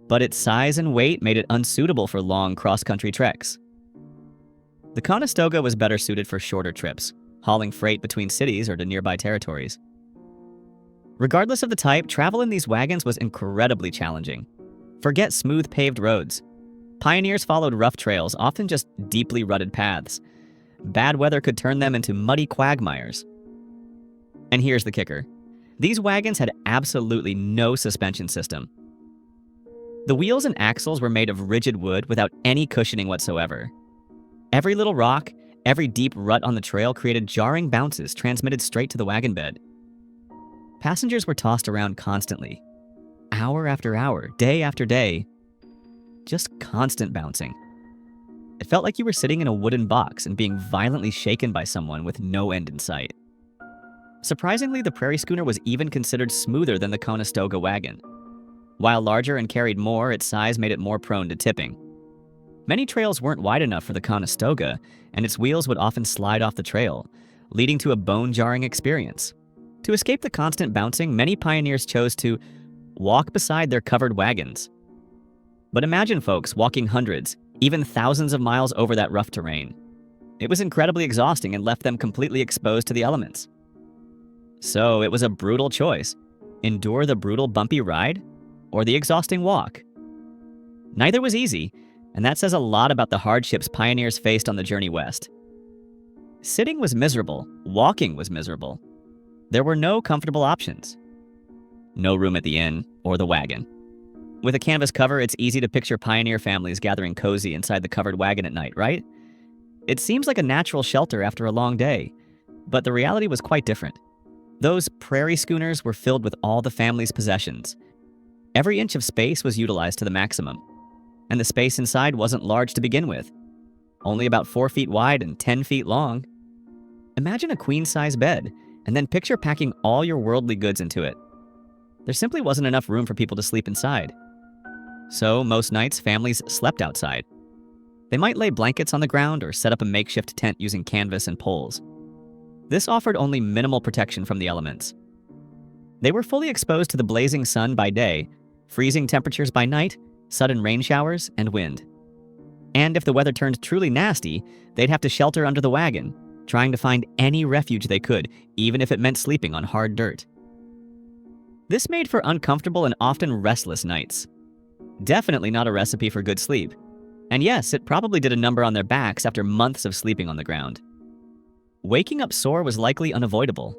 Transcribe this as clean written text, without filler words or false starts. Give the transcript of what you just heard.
but its size and weight made it unsuitable for long cross-country treks. The Conestoga was better suited for shorter trips, hauling freight between cities or to nearby territories. Regardless of the type, travel in these wagons was incredibly challenging. Forget smooth paved roads. Pioneers followed rough trails, often just deeply rutted paths. Bad weather could turn them into muddy quagmires. And here's the kicker. These wagons had absolutely no suspension system. The wheels and axles were made of rigid wood without any cushioning whatsoever. Every little rock, every deep rut on the trail created jarring bounces transmitted straight to the wagon bed. Passengers were tossed around constantly. Hour after hour, day after day. Just constant bouncing. It felt like you were sitting in a wooden box and being violently shaken by someone with no end in sight. Surprisingly, the prairie schooner was even considered smoother than the Conestoga wagon. While larger and carried more, its size made it more prone to tipping. Many trails weren't wide enough for the Conestoga, and its wheels would often slide off the trail, leading to a bone-jarring experience. To escape the constant bouncing, many pioneers chose to walk beside their covered wagons. But imagine folks walking hundreds, even thousands of miles over that rough terrain. It was incredibly exhausting and left them completely exposed to the elements. So it was a brutal choice. Endure the brutal bumpy ride or the exhausting walk? Neither was easy, and that says a lot about the hardships pioneers faced on the journey west. Sitting was miserable. Walking was miserable. There were no comfortable options. No room at the inn or the wagon. With a canvas cover, it's easy to picture pioneer families gathering cozy inside the covered wagon at night, right? It seems like a natural shelter after a long day, but the reality was quite different. Those prairie schooners were filled with all the family's possessions. Every inch of space was utilized to the maximum, and the space inside wasn't large to begin with, only about 4 feet wide and 10 feet long. Imagine a queen-size bed, and then picture packing all your worldly goods into it. There simply wasn't enough room for people to sleep inside. So most nights, families slept outside. They might lay blankets on the ground or set up a makeshift tent using canvas and poles. This offered only minimal protection from the elements. They were fully exposed to the blazing sun by day, freezing temperatures by night, sudden rain showers, and wind. And if the weather turned truly nasty, they'd have to shelter under the wagon, trying to find any refuge they could, even if it meant sleeping on hard dirt. This made for uncomfortable and often restless nights. Definitely not a recipe for good sleep. And yes, it probably did a number on their backs after months of sleeping on the ground. Waking up sore was likely unavoidable,